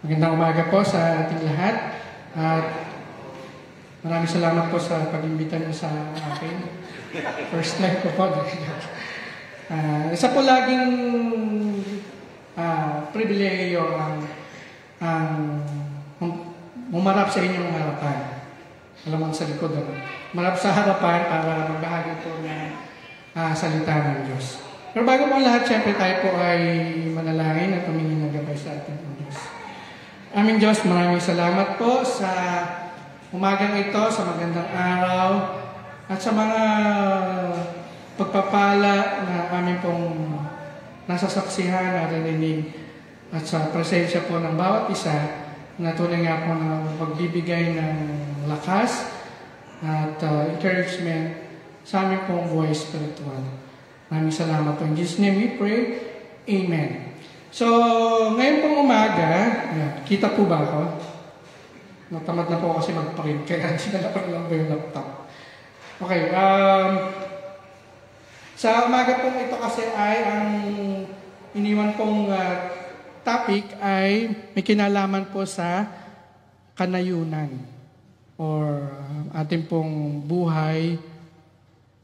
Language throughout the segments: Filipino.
Magandang umaga po sa ating lahat at maraming salamat po sa pag-imbita niyo sa akin. First time ko po. Isa po laging pribileyo ang umarap sa inyong harapan. Alam mo sa likod ako. Umarap sa harapan para magbahagi po ng salita ng Diyos. Pero bago po lahat, siyempre tayo po ay manalangin at tumingin ng gabay sa ating Diyos. Aming Diyos, maraming salamat po sa umagang ito, sa magandang araw, at sa mga pagpapala na amin pong nasasaksihan, narinig, at sa presensya po ng bawat isa, na tunay nga po na pagbibigay ng lakas at encouragement sa aming pong buhay spiritual. Maraming salamat po. In Jesus' name we pray. Amen. So, ngayon pong umaga, kita po ba ako? Natamad na po kasi mag-print, kaya sinala ko lang po yung laptop. Okay, sa umaga pong ito kasi ay ang iniwan pong topic ay may kinalaman po sa kanayunan or ating pong buhay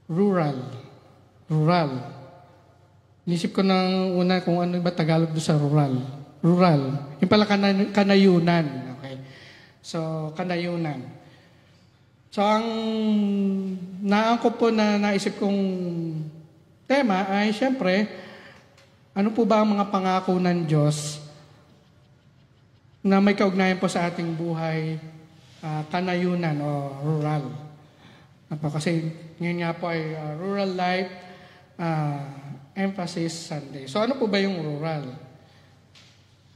rural. Inisip ko nang una kung ano ba Tagalog doon sa rural. Yung pala kanayunan. Okay. So, kanayunan. So, ang naangkop po na naisip kong tema ay siyempre, ano po ba ang mga pangako ng Diyos na may kaugnayan po sa ating buhay kanayunan o rural. Kasi ngayon nga po ay rural life emphasis Sunday. So ano po ba yung rural?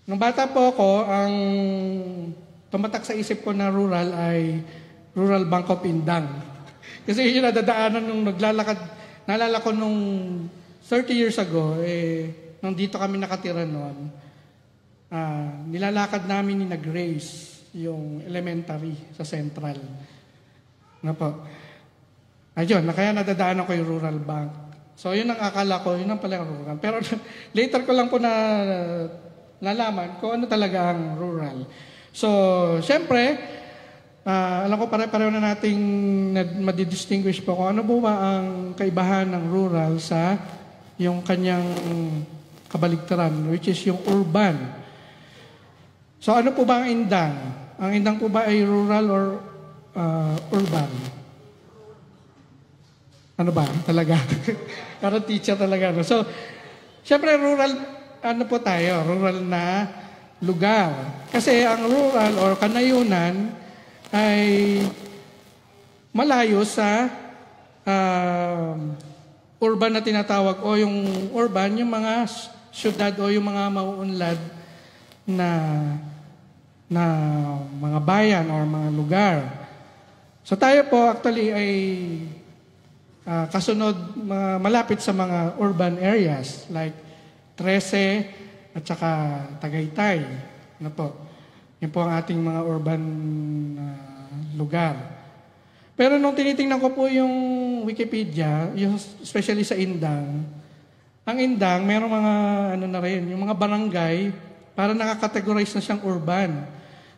Nung bata po ako, ang tumatak sa isip ko na rural ay Rural Bank of Indang. Kasi yun nadadaanan nung naglalakad, naalala ko nung 30 years ago, nung dito kami nakatira noon, nilalakad namin ni Grace, yung elementary sa Central. Ano po? Ayun, kaya nadadaanan ko yung Rural Bank. So, yun ang akala ko, yun ang pala ang rural. Pero later ko lang po na nalaman kung ano talaga ang rural. So, syempre, alam ko pare-pareho na nating madidistinguish po kung ano po ba ang kaibahan ng rural sa yung kanyang kabaligtaran, which is yung urban. So, ano po ba ang indang? Ang indang po ba ay rural or urban? Ano ba? Talaga. Parang teacher talaga. No? So, syempre rural, ano po tayo? Rural na lugar. Kasi ang rural or kanayunan ay malayo sa urban na tinatawag o yung urban, yung mga syudad o yung mga mauunlad na mga bayan or mga lugar. So tayo po actually ay kasunod, malapit sa mga urban areas like Trece at saka Tagaytay. Ano po? Yan po ang ating mga urban lugar. Pero nung tinitingnan ko po yung Wikipedia, yung especially sa Indang, ang Indang, mayroong mga ano na rin, yung mga barangay, para nakakategorize na siyang urban.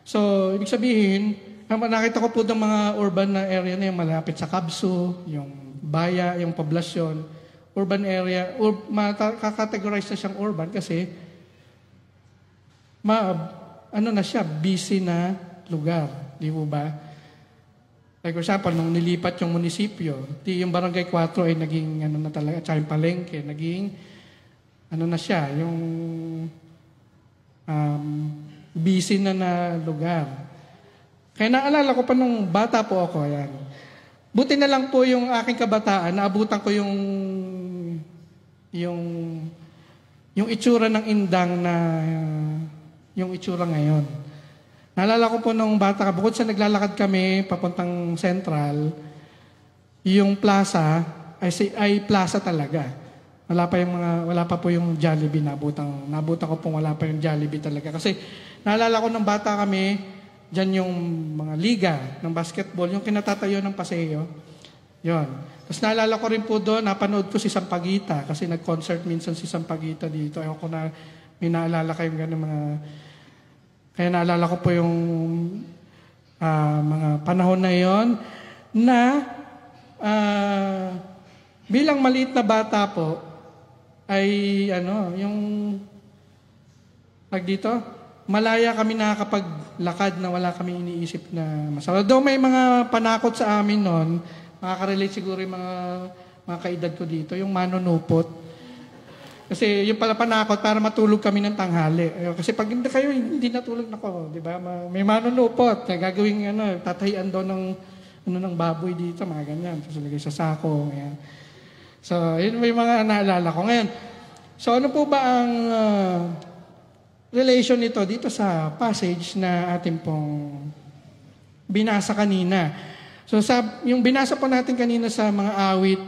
So, ibig sabihin, nakita ko po ng mga urban na area na yung malapit sa Kabsu, yung Baya, yung poblasyon, urban area, makakategorize na siyang urban kasi ano na siya, busy na lugar. Di po ba? Like for example, nung nilipat yung munisipyo, yung Barangay 4 ay naging ano na talaga, tsaka yung Palengke, naging ano na siya, yung busy na lugar. Kaya naalala ko pa nung bata po ako, yan. Buti na lang po yung aking kabataan, naabutan ko yung itsura ng Indang na yung itsura ngayon. Naalala ko po nung bata ka, bukod sa naglalakad kami papuntang Central, yung plaza ay plaza talaga. Wala pa po yung Jollibee nabutan ko pong wala pa yung Jollibee talaga. Kasi naalala ko nung bata kami, diyan yung mga liga ng basketball, yung kinatatayo ng paseo. Yun. Tapos naalala ko rin po doon, napanood ko si Sampaguita kasi nag-concert minsan si Sampaguita dito. Ayaw ko na may naalala kayong gano'n mga Kaya naalala ko po yung mga panahon na yon na bilang maliit na bata po, ay yung dito, malaya kami nakakapaglakad na wala kami iniisip na masama. Though may mga panakot sa amin noon, makaka-relate siguro yung mga kaedad ko dito, yung manunupot. Kasi yung pala panakot para matulog kami ng tanghali. Kasi pag hindi kayo, hindi natulog na ko, di ba? May manunupot, gagawing tatahian doon ng baboy dito, mga ganyan. Tapos lagay sa sako, ganyan. So, yun may mga naalala ko. Ngayon, so ano po ba ang relation nito dito sa passage na ating pong binasa kanina? So, yung binasa po natin kanina sa mga awit,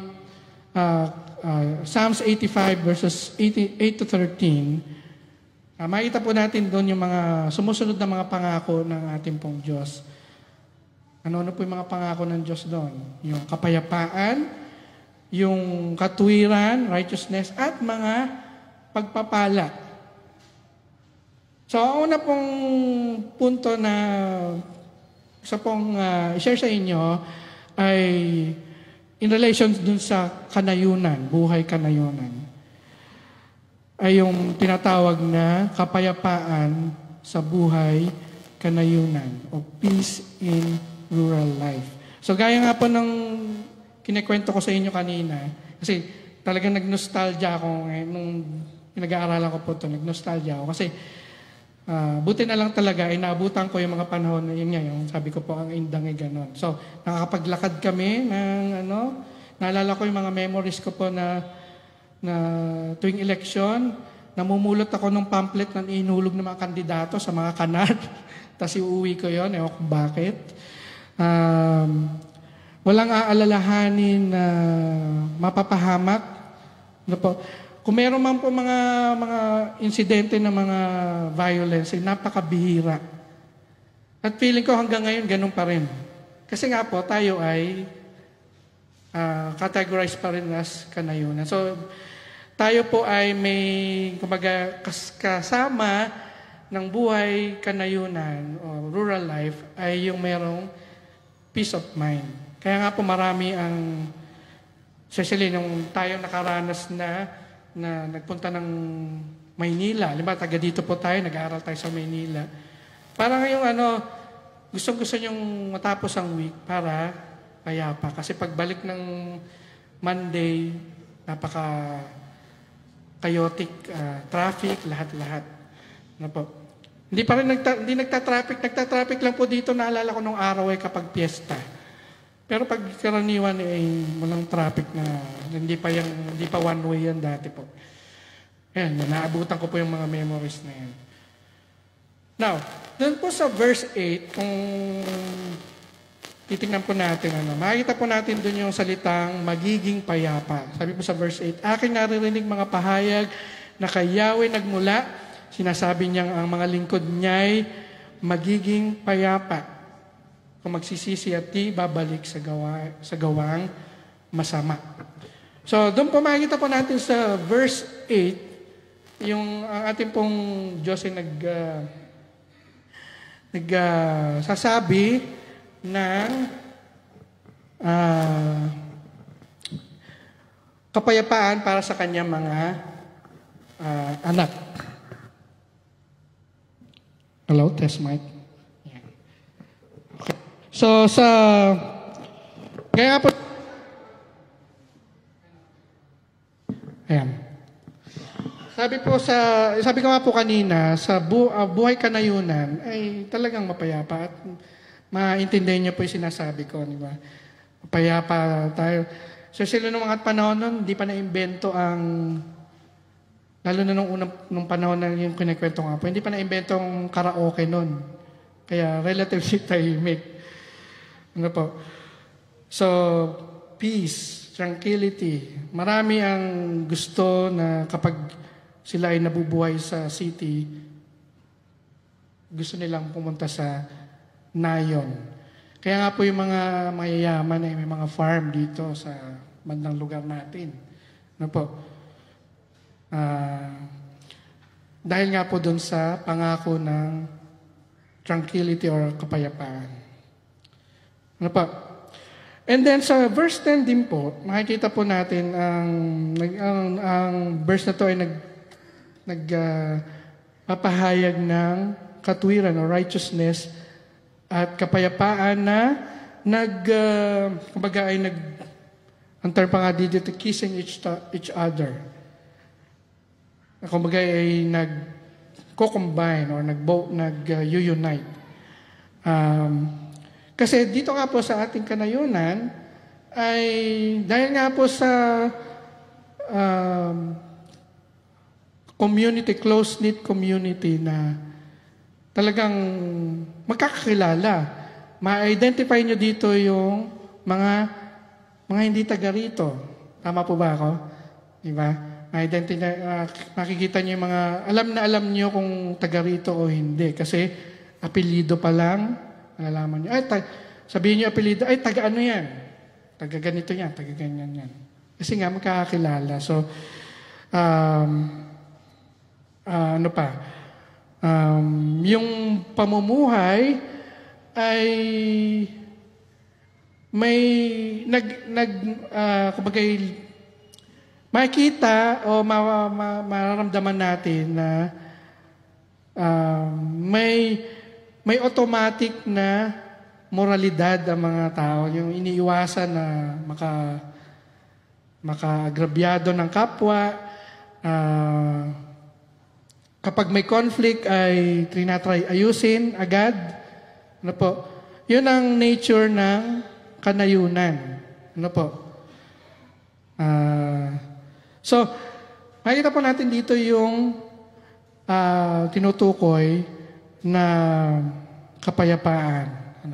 Psalms 85 verses 8 to 13, makita po natin doon yung mga sumusunod na mga pangako ng ating pong Diyos. Ano po yung mga pangako ng Diyos doon? Yung kapayapaan, yung katuwiran, righteousness, at mga pagpapala. So, ang una pong punto na isa pong i-share sa inyo ay in relation dun sa kanayunan, buhay kanayunan. Ay yung tinatawag na kapayapaan sa buhay kanayunan o peace in rural life. So, gaya nga po ng kinikwento ko sa inyo kanina, kasi talagang nag-nostalgia ako nung pinag-aaralan ko po ito, nag-nostalgia ako. Kasi buti na lang talaga, inaabutan ko yung mga panahon na yun nga, yung sabi ko po, ang indang ganon. So, nakakapaglakad kami ng naalala ko yung mga memories ko po na tuwing eleksyon, namumulot ako ng pamphlet na inulog ng mga kandidato sa mga kanal. Tapos iuwi ko yun, ewan kung bakit. Walang aalalahanin na mapapahamak. Kung meron man po mga insidente na mga violence, napakabihira. At feeling ko hanggang ngayon, ganun pa rin. Kasi nga po, tayo ay categorized pa rin as kanayunan. So, tayo po ay may kasama ng buhay kanayunan o rural life ay yung merong peace of mind. Kaya nga po marami ang, especially nung tayo nakaranas na nagpunta ng Maynila. Diba, taga dito po tayo, nag-aaral tayo sa Maynila. Parang ngayong gustong-gusto nyong matapos ang week para payapa. Kasi pagbalik ng Monday, napaka-chaotic traffic, lahat-lahat. Ano po? Hindi pa rin nagta-traffic. Nagta-traffic lang po dito, naalala ko nung araw ay kapag piyesta. Pero pag karaniwan ay walang traffic na hindi pa one way yan dati po. Ayan, naabutan ko po yung mga memories na yan. Now, doon po sa verse 8, kung titingnan po natin, makikita po natin doon yung salitang magiging payapa. Sabi po sa verse 8, aking naririnig mga pahayag na kay Yahweh nagmula, sinasabi niyang ang mga lingkod niya'y magiging payapa. Kung magsisisi at di babalik sa gawang masama. So, doon po makikita po natin sa verse 8, yung ang ating pong Diyos ay sasabi ng kapayapaan para sa kanyang mga anak. Hello, test mic. So, kaya po, ayan. Sabi ko nga po kanina, sa buhay kanayunan ay talagang mapayapa at maintindihan niyo po yung sinasabi ko, di ba? Mapayapa tayo. So, sila nung mga panahon nun, hindi pa na-imbento lalo na nung panahon na yung kinikwento nga po, hindi pa na-imbento ang karaoke nun. Kaya relatively tahimik. Ano po? So, peace, tranquility. Marami ang gusto na kapag sila ay nabubuhay sa city, gusto nilang pumunta sa nayon. Kaya nga po yung mga mayayaman ay may mga farm dito sa bandang lugar natin. Ano po? Dahil nga po doon sa pangako ng tranquility or kapayapaan. Ano pa? And then sa verse 10 din po, makikita po natin ang verse na to ay papahayag ng katwiran o righteousness at kapayapaan na kumbaga ay ang term pa nga dito, kissing each other. Kumbaga ay nag-combine or nag-unite. Kasi dito nga po sa ating kanayunan, ay dahil nga po sa community, close-knit community na talagang magkakakilala. Ma-identify nyo dito yung mga hindi taga rito. Tama po ba ako? Diba? Makikita nyo yung mga, alam nyo kung taga rito o hindi. Kasi, apelido pa lang, malalaman nyo. Sabihin nyo apelido, taga ano yan? Taga ganito yan, taga ganyan yan. Kasi nga, magkakakilala. So, ano pa? Yung pamumuhay ay may kumbaga makikita o mararamdaman natin na may automatic na moralidad ang mga tao, yung iniiwasan na maka-agrabyado ng kapwa. Kapag may conflict ay trinatry ayusin agad. Ano po? Yun ang nature ng kanayunan. Ano po? So, makikita po natin dito yung tinutukoy na kapayapaan.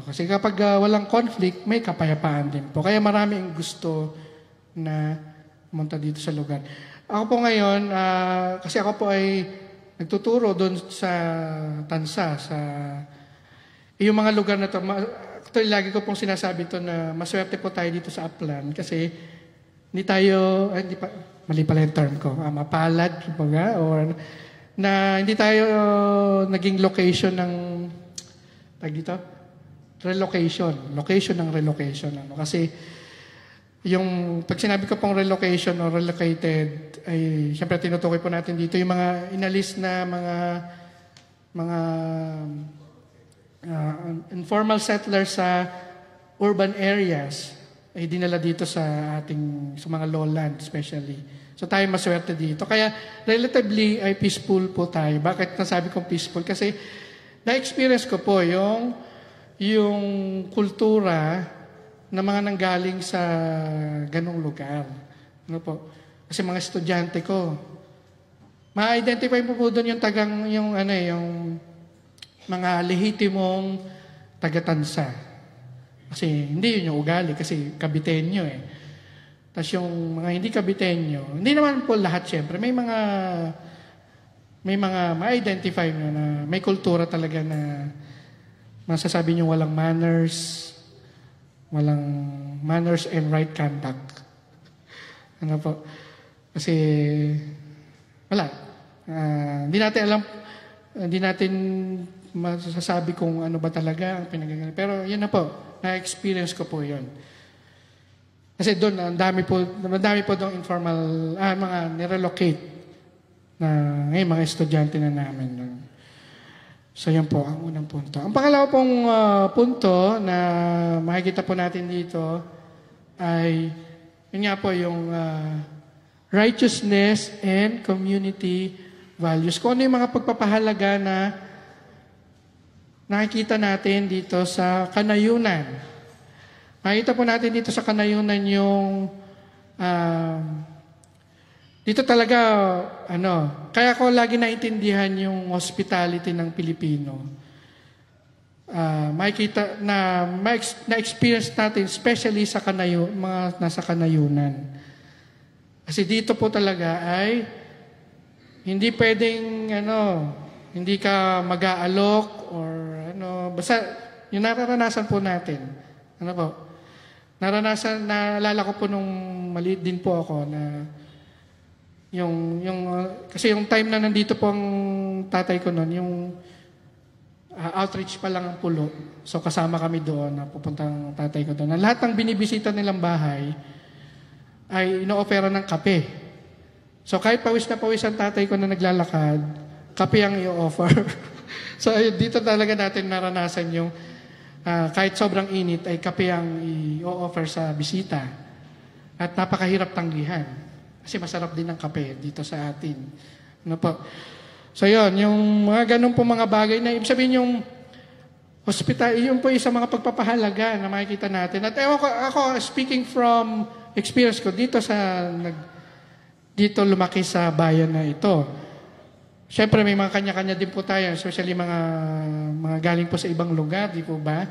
Kasi kapag walang conflict, may kapayapaan din po. Kaya marami ang gusto na pumunta dito sa lugar. Ako po ngayon, kasi ako po ay nagtuturo doon sa Tansa, yung mga lugar na to. Actually, lagi ko pong sinasabi to na maswerte po tayo dito sa Upland kasi hindi tayo, mali pala yung term ko, mapalad, or na hindi tayo naging location ng, location ng relocation. Kasi yung, pag sinabi ko pong relocation or relocated, ay siyempre tinutukoy po natin dito yung mga inalis na mga informal settlers sa urban areas ay dinala dito sa mga lowland especially. So tayo maswerte dito. Kaya relatively ay peaceful po tayo. Bakit nasabi kong peaceful? Kasi na-experience ko po yung kultura na mga nanggaling sa ganong lugar. Ano po? Kasi mga estudyante ko, ma-identify po doon yung mga lehitimong taga-Tansa. Kasi hindi yun yung ugali, kasi Kabitenyo eh. Tapos yung mga hindi Kabitenyo, hindi naman po lahat syempre, may mga ma-identify nyo na may kultura talaga na masasabi nyo walang manners and right conduct. Ano po? Kasi wala. Hindi natin masasabi kung ano ba talaga ang pinagagawa. Pero yun na po, na-experience ko po yun. Kasi doon, ang dami po doon informal, mga nirelocate na ngayon, mga estudyante na namin. So yan po, ang unang punto. Ang pangalawa pong punto na makikita po natin dito ay, yun nga po yung righteousness and community values. Kung ano yung mga pagpapahalaga na nakikita natin dito sa kanayunan. Makikita po natin dito sa kanayunan yung dito talaga, kaya ko lagi naintindihan yung hospitality ng Pilipino. Makikita na-experience natin, especially sa mga nasa kanayunan. Kasi dito po talaga ay hindi pwedeng, hindi ka mag-aalok or basta yung nararanasan po natin. Ano po? Naalala ko po nung maliit din po ako na kasi yung time na nandito po ang tatay ko noon, outreach pa lang ang Pulo. So kasama kami doon, na pupuntang tatay ko doon. Lahat ng binibisita nilang bahay ay ino-ofera ng kape. So kahit pawis na pawis ang tatay ko na naglalakad, kape ang i-offer. So dito talaga natin naranasan yung kahit sobrang init ay kape ang i-offer sa bisita. At napakahirap tanggihan. Kasi masarap din ang kape dito sa atin. Ano po? So yun, yung mga ganun po mga bagay na ibig sabihin yung hospital, yun po isa mga pagpapahalaga na makikita natin. At ako speaking from experience ko dito dito lumaki sa bayan na ito. Siyempre may mga kanya-kanya din po tayo, especially mga galing po sa ibang lugar, di po ba?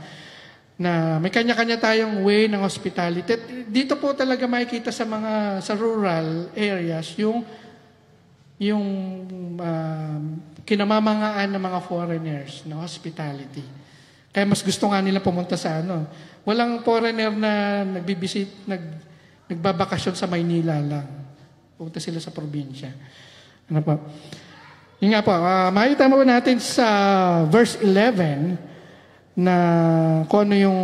Na may kanya-kanya tayong way ng hospitality. Dito po talaga makikita sa rural areas yung kinamamangaan ng mga foreigners na hospitality. Kaya mas gusto nga nila pumunta sa walang foreigner na nagbabakasyon sa Maynila lang. Pumunta sila sa probinsya. Ano po? Yun nga po, makikita mo natin sa verse 11 na kung ano yung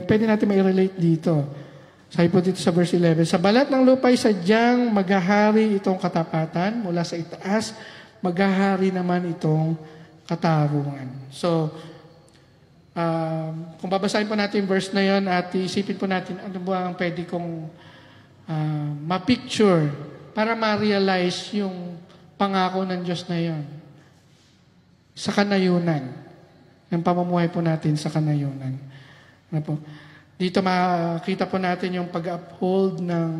pwede natin ma-relate dito. Sabi po dito sa verse 11, sa balat ng lupa'y sadyang maghahari itong katapatan mula sa itaas, maghahari naman itong katarungan. So, kung babasahin po natin yung verse na yon at isipin po natin ano ba ang pwede kong ma-picture para ma-realize yung pangako ng Diyos na yon sa kanayunan. Yung pamumuhay po natin sa kanayunan. Ano po? Dito makita po natin yung pag-uphold ng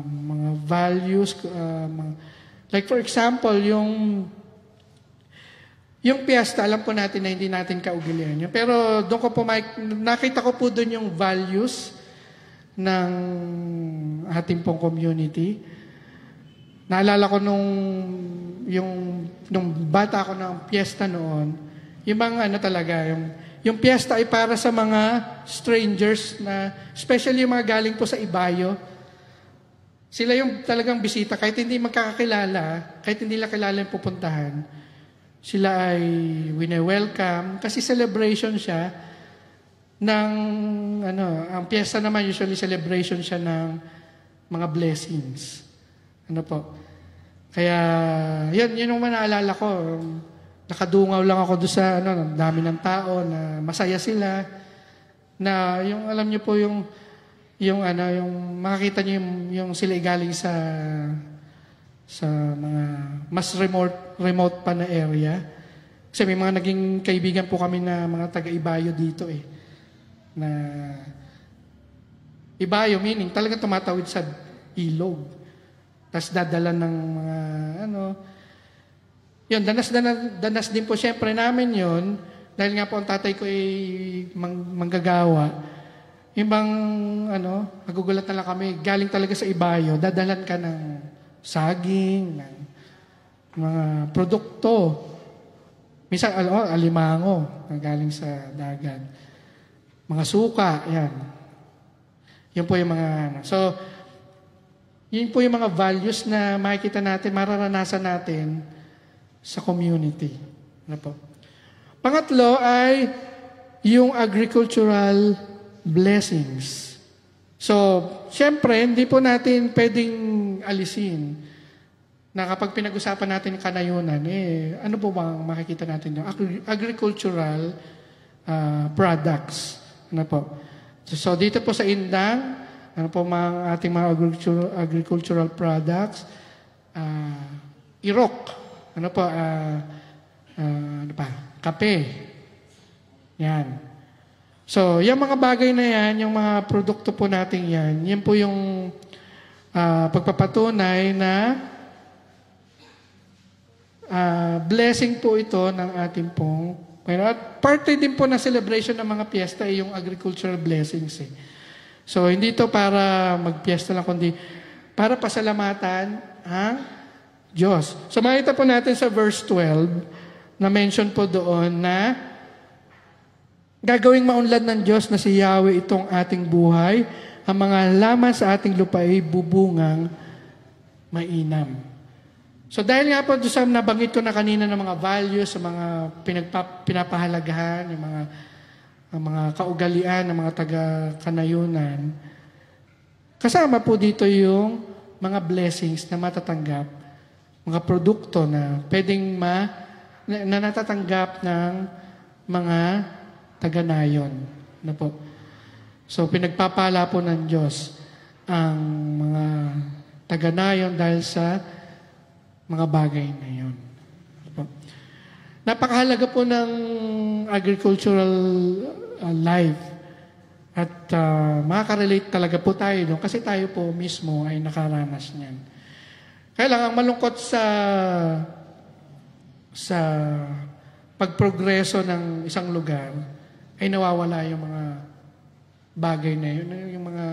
mga values. Like for example, yung piyesta, alam po natin na hindi natin kaugalian yun. Pero doon ko po, nakita ko po doon yung values ng ating pong community. Naalala ko nung bata ako ng piyesta noon, yung mga talaga, yung piyesta ay para sa mga strangers na, especially yung mga galing po sa Ibayo. Sila yung talagang bisita, kahit hindi magkakakilala, kahit hindi nila kilala yung pupuntahan, sila ay wine-welcome kasi celebration siya ng, ang piyesta naman usually celebration siya ng mga blessings. Ano po? Kaya, yun yung manaalala ko. Nakadungaw lang ako doon sa, dami ng tao na masaya sila. Na yung, alam niyo po, yung makikita niyo yung sila galing sa mga mas remote pa na area. Kasi may mga naging kaibigan po kami na mga taga-Ibayo dito Na Ibayo meaning talagang tumatawid sa ilog. Tapos dadala ng mga yun, danas din po siyempre namin yun, dahil nga po ang tatay ko ay manggagawa. Yung bang, nagugulat na lang kami, galing talaga sa Ibayo, dadalan ka ng saging, ng mga produkto. Minsan, alimango, galing sa dagat. Mga suka, yan. Yun po yung mga, So, yun po yung mga values na makikita natin, mararanasan natin sa community. Ano po? Pangatlo ay yung agricultural blessings. So, siyempre, hindi po natin pwedeng alisin na kapag pinag-usapan natin yung kanayunan, ano po bang makikita natin yung agricultural products. Ano po? So, dito po sa Indang, ano po mga ating mga agricultural products? Irok. Ano po? Kape. Yan. So, yung mga bagay na yan, yung mga produkto po natin yan po yung pagpapatunay na blessing po ito ng ating pong. At parte din po ng celebration ng mga piyesta ay yung agricultural blessings. So, hindi ito para magpiesta lang, kundi para pasalamatan ang Diyos. So, makita po natin sa verse 12, na mention po doon na gagawing maunlad ng Diyos na si Yahweh itong ating buhay, ang mga laman sa ating lupa ay bubungang mainam. So dahil nga po doon sa nabanggit ko na kanina ng mga values, sa mga pinapahalagahan, yung mga kaugalian ng mga taga-kanayunan, kasama po dito yung mga blessings na matatanggap, mga produkto na pwedeng na natatanggap ng mga taga-nayon. Na po. So pinagpapala po ng Diyos ang mga taga-nayon dahil sa mga bagay na yun. Napakahalaga po ng agricultural life at makaka-relate talaga po tayo doon kasi tayo po mismo ay nakaranas niyan. Kaya lang, ang malungkot sa pagprogreso ng isang lugar ay nawawala yung mga bagay na yun, yung mga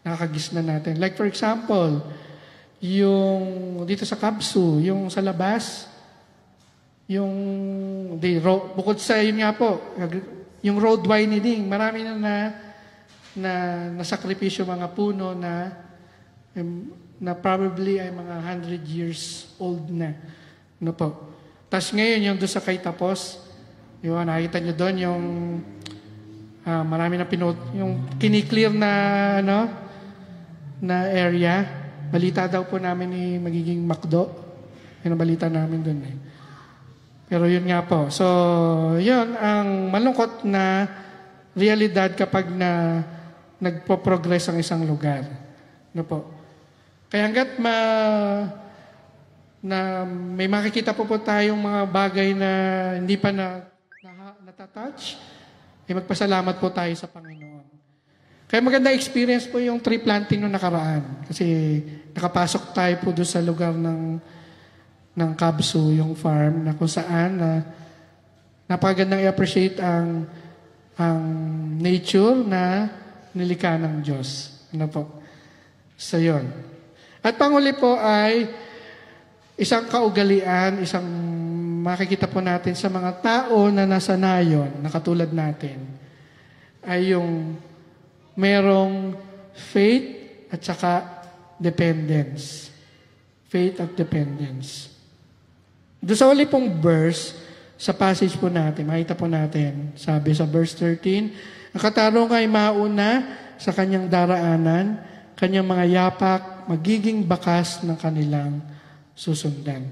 nakakagisna natin. Like for example, yung dito sa Kabsu, yung sa labas, bukod sa yun nga po, yung road widening, marami na nasakripisyo mga puno na probably ay mga 100 years old na. Ano po. Tapos ngayon, yung doon sa kay Tapos, yun, nakita nyo doon yung marami na yung kiniklear na area. Balita daw po namin ni magiging McDo. Yun ang balita namin doon eh. Pero yun nga po. So, yun ang malungkot na realidad kapag nagpo-progress ang isang lugar. Ano po? Kaya hanggat may makikita po tayong mga bagay na hindi pa natatouch, ay magpasalamat po tayo sa Panginoon. Kaya maganda experience po yung tree planting noong nakaraan. Kasi nakapasok tayo po doon sa lugar ng Kabsu, yung farm, na kung saan napakagandang i-appreciate ang nature na nilikha ng Diyos. Ano po? So, yun. At panghuli po ay isang kaugalian, isang makikita po natin sa mga tao na nasa nayon, na katulad natin, ay yung merong faith at saka dependence. Faith at dependence. Doon sa uli pong verse, sa passage po natin, makita po natin, sabi sa verse 13, ang katarong ay mauna sa kanyang daraanan, kanyang mga yapak, magiging bakas ng kanilang susundan.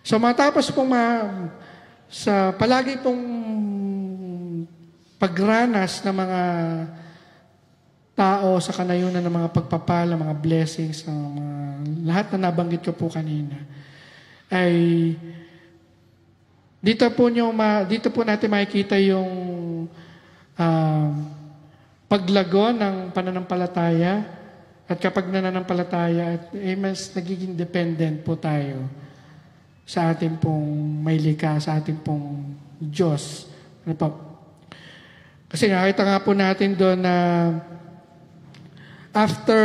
So matapos pong sa palagi pong pagranas ng mga tao sa kanayunan ng mga pagpapala, mga blessings, lahat na nabanggit ko po kanina, ay dito po natin makikita yung paglago ng pananampalataya at kapag nananampalataya, mas nagiging dependent po tayo sa ating pong may likha, sa ating pong Diyos. Ano po? Kasi nakita nga po natin doon na after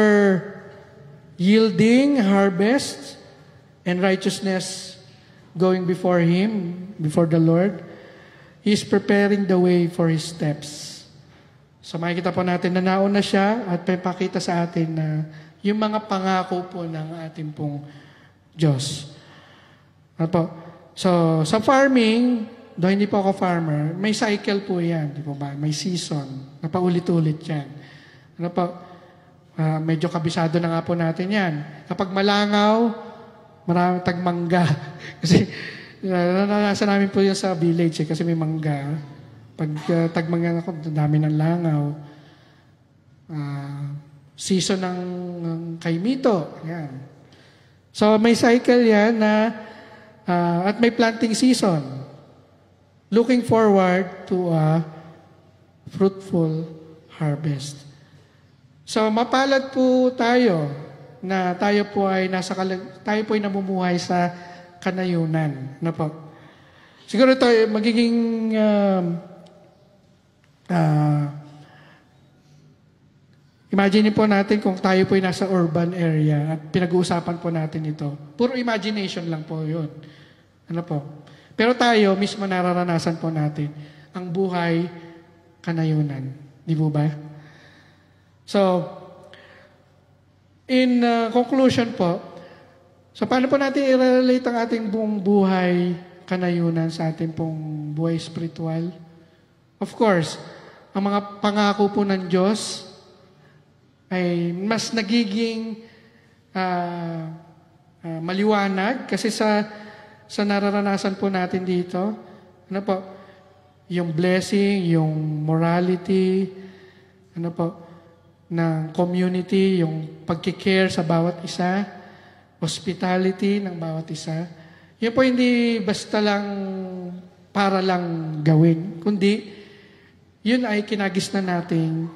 yielding harvest and righteousness going before Him, before the Lord, He is preparing the way for His steps. So makikita po natin na nauna siya at papakita sa atin na yung mga pangako po ng ating pong Diyos. Ano po? So sa farming, though hindi po ako farmer, may cycle po yan, di po ba? May season, napaulit-ulit yan. Ano po? Medyo kabisado na nga po natin yan. Kapag malangaw, maraming tagmangga. Kasi naranasan namin po yun sa village kasi may mangga. Pag tagmangga ako, dami ng langaw. Season ng kaimito. Yan. So may cycle yan na at may planting season. Looking forward to a fruitful harvest. So mapalad po tayo na tayo po ay namumuhay sa kanayunan. Ano po? Siguro ito magiging imagine po natin kung tayo po ay nasa urban area at pinag-uusapan po natin ito. Puro imagination lang po 'yun. Ano po? Pero tayo mismo nararanasan po natin ang buhay kanayunan. Di po ba? So, in conclusion po, So, paano po natin i-relate ang ating buong buhay kanayunan sa ating pong buhay spiritual? Of course, ang mga pangako po ng Diyos ay mas nagiging maliwanag kasi sa nararanasan po natin dito, ano po, yung blessing, yung morality, ano po, ng community, yung pagkikare sa bawat isa, hospitality ng bawat isa. Yun po hindi basta lang para lang gawin, kundi yun ay kinagis na nating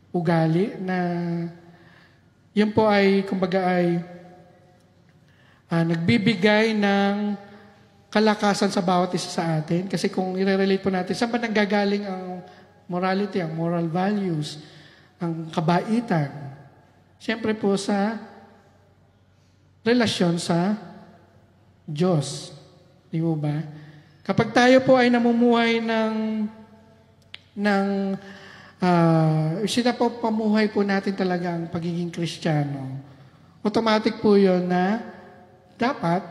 ugali na yun po ay, kumbaga ay nagbibigay ng kalakasan sa bawat isa sa atin. Kasi kung i-relate po natin, saan ba nanggagaling ang morality, ang moral values, ang kabaitan? Siyempre po sa relasyon sa Diyos. Di mo ba? Kapag tayo po ay namumuhay pamuhay po natin talaga ang pagiging Kristiyano, automatic po yun na dapat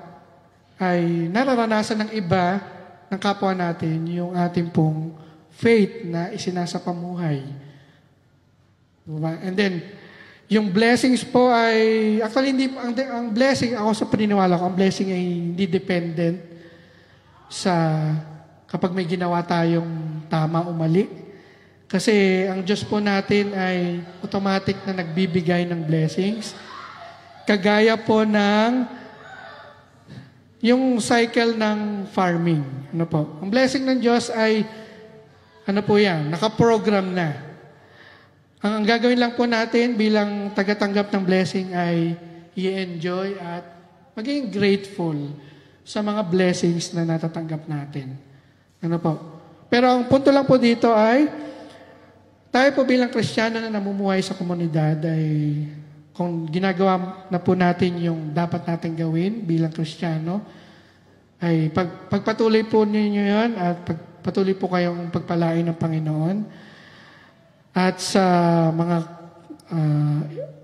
ay nararanasan ng iba, ng kapwa natin, yung ating pong faith na isinasapamuhay. Diba? And then, yung blessings po ay, actually, hindi, ang blessing, ako sa paniniwala ko, ang blessing ay hindi dependent sa kapag may ginawa tayong tama o mali. Kasi ang Diyos po natin ay automatic na nagbibigay ng blessings. Kagaya po ng yung cycle ng farming. Ano po? Ang blessing ng Diyos ay, ano po yan, nakaprogram na. Ang gagawin lang po natin bilang tagatanggap ng blessing ay i-enjoy at maging grateful sa mga blessings na natatanggap natin. Ano po? Pero ang punto lang po dito ay, tayo po bilang Kristiyano na namumuhay sa komunidad ay kung ginagawa na po natin yung dapat natin gawin bilang Kristiyano, ay pagpatuloy po ninyo yun at pagpatuloy po kayong pagpalain ng Panginoon. At sa mga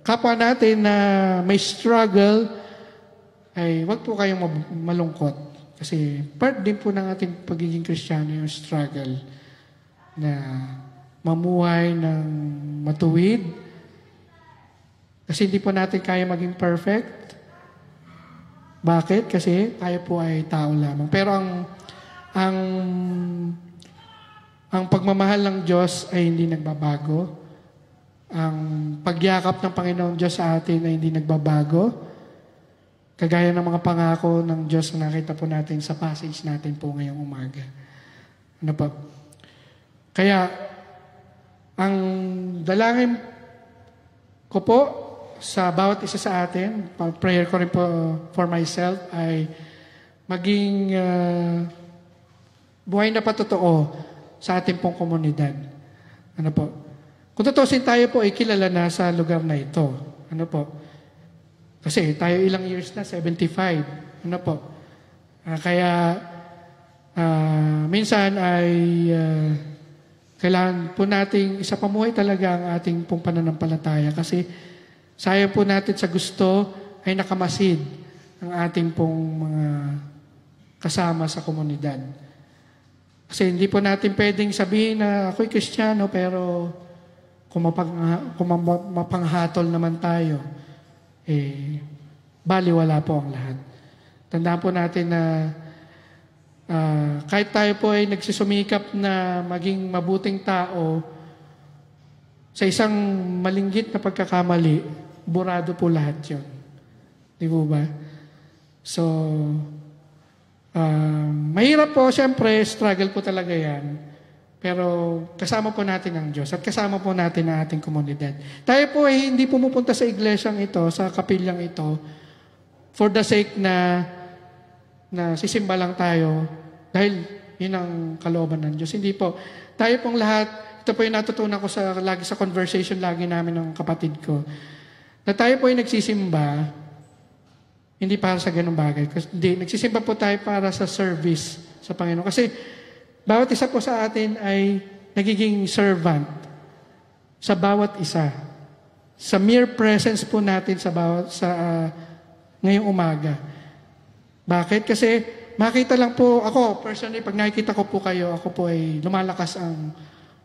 kapwa natin na may struggle, ay wag po kayong malungkot. Kasi part din po ng ating pagiging Kristiyano yung struggle na mamuhay ng matuwid. Kasi hindi po natin kaya maging perfect. Bakit? Kasi tayo po ay tao lamang. Pero ang pagmamahal ng Diyos ay hindi nagbabago. Ang pagyakap ng Panginoong Diyos sa atin ay hindi nagbabago. Kagaya ng mga pangako ng Diyos na nakita po natin sa passage natin po ngayong umaga. Ano po? Kaya, ang dalangin ko po sa bawat isa sa atin, prayer ko rin po for myself, ay maging buhay na patotoo sa ating pong komunidad. Ano po? Kung tutusin tayo po ay kilala na sa lugar na ito. Ano po? Kasi tayo ilang years na, 75. Ano po? Kaya minsan ay kailangan po nating isapamuhay talaga ang ating pong pananampalataya kasi sayang po natin sa gusto ay nakamasid ang ating pong mga kasama sa komunidad. Kasi hindi po natin pwedeng sabihin na ako'y Kristiyano pero kung mapanghatol naman tayo, baliwala po ang lahat. Tandaan po natin na kahit tayo po ay nagsusumikap na maging mabuting tao, sa isang malinggit na pagkakamali, burado po lahat yun. Di po ba? So, mahirap po, siyempre, struggle po talaga yan. Pero kasama po natin ang Diyos at kasama po natin ang ating komunidad. Tayo po ay hindi pumupunta sa iglesyang ito, sa kapilyang ito, for the sake na sisimba lang tayo dahil yun ang kalooban ng Diyos. Hindi po. Tayo pong lahat, ito po yung natutunan ko lagi sa conversation lagi namin ng kapatid ko, na tayo po ay nagsisimba, hindi para sa ganung bagay. Hindi, nagsisimba po tayo para sa service sa Panginoon. Kasi bawat isa po sa atin ay nagiging servant sa bawat isa. Sa mere presence po natin ngayong umaga. Bakit? Kasi makita lang po, ako personally, pag nakikita ko po kayo, ako po ay lumalakas ang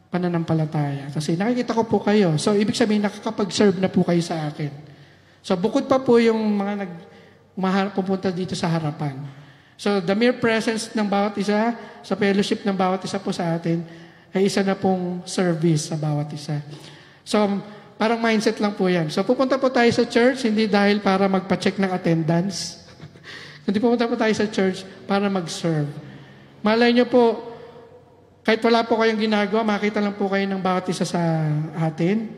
pananampalataya. Kasi nakikita ko po kayo. So, ibig sabihin, nakakapag-serve na po kayo sa akin. So, bukod pa po yung mga pupunta dito sa harapan. So, the mere presence ng bawat isa, sa fellowship ng bawat isa po sa atin, ay isa na pong service sa bawat isa. So, parang mindset lang po yan. So, pupunta po tayo sa church, hindi dahil para magpa-check ng attendance. Hindi pupunta po tayo sa church para mag-serve. Malay nyo po, kahit wala po kayong ginagawa, makita lang po kayo ng bawat isa sa atin,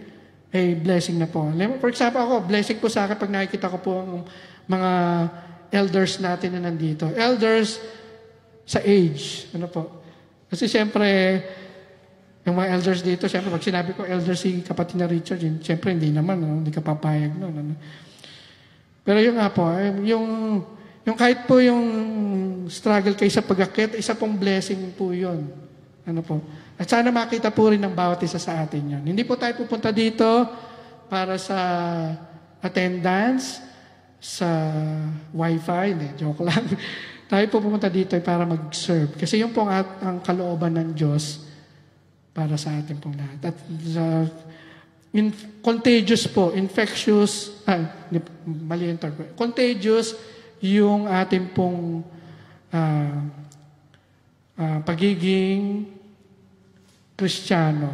ay blessing na po. For example, ako, blessing po sa akin pag nakikita ko po ang mga elders natin na nandito. Elders sa age. Ano po? Kasi siyempre, yung mga elders dito, siyempre, pag sinabi ko elders si kapatid na Richard, siyempre, hindi naman, no? Hindi ka papayag nun. Ano? Pero yung nga po, yung kahit po yung struggle kayo sa pag-akit, isa pong blessing po yun. Ano po? At sana makita po rin ng bawat isa sa atin yan. Hindi po tayo pupunta dito para sa attendance, sa wifi, hindi, joke lang. Tayo po pumunta dito para mag-serve. Kasi yun po ang kalooban ng Diyos para sa atin pong lahat. At contagious po, infectious, mali yung term. Contagious yung ating pong pagiging Kristiyano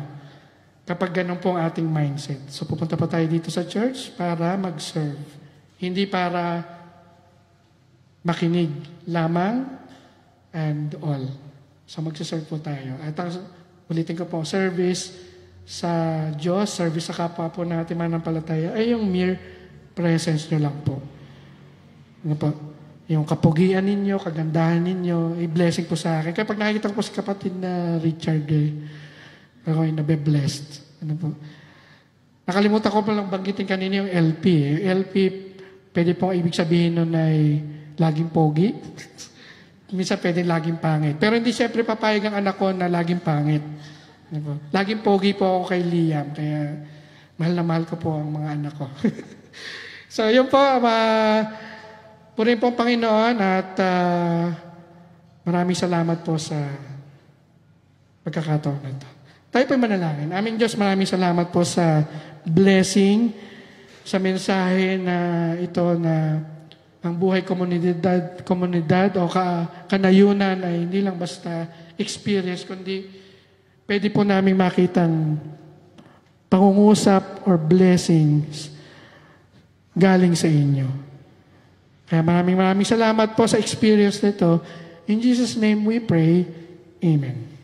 kapag ganun po ang ating mindset. So pupunta pa tayo dito sa church para mag-serve. Hindi para makinig lamang and all. So magsaserve po tayo. At ulitin ko po, service sa Diyos, service sa kapwa po natin mananampalataya ay yung mere presence nyo lang po. Ano po? Yung kapugian ninyo, kagandahan ninyo, blessing po sa akin. Kaya pag nakikita ko po si kapatid na Richard, ako ay nabe-blessed. Ano po? Nakalimutan ko palang banggitin kanina yung LP. LP, pwede pong ibig sabihin nun ay laging pogi. Minsan pwede laging pangit. Pero hindi siyempre papayag ang anak ko na laging pangit. Ano po? Laging pogi po ako kay Liam. Kaya mahal na mahal ko po ang mga anak ko. So yun po, purihin po ang Panginoon at maraming salamat po sa pagkakataon na ito. Tayo po'y manalangin. Aming Diyos, maraming salamat po sa blessing, sa mensahe na ito na ang buhay komunidad o kanayunan ay hindi lang basta experience, kundi pwede po namin makitang pangungusap or blessings galing sa inyo. Kaya maraming salamat po sa experience nito. In Jesus' name we pray. Amen.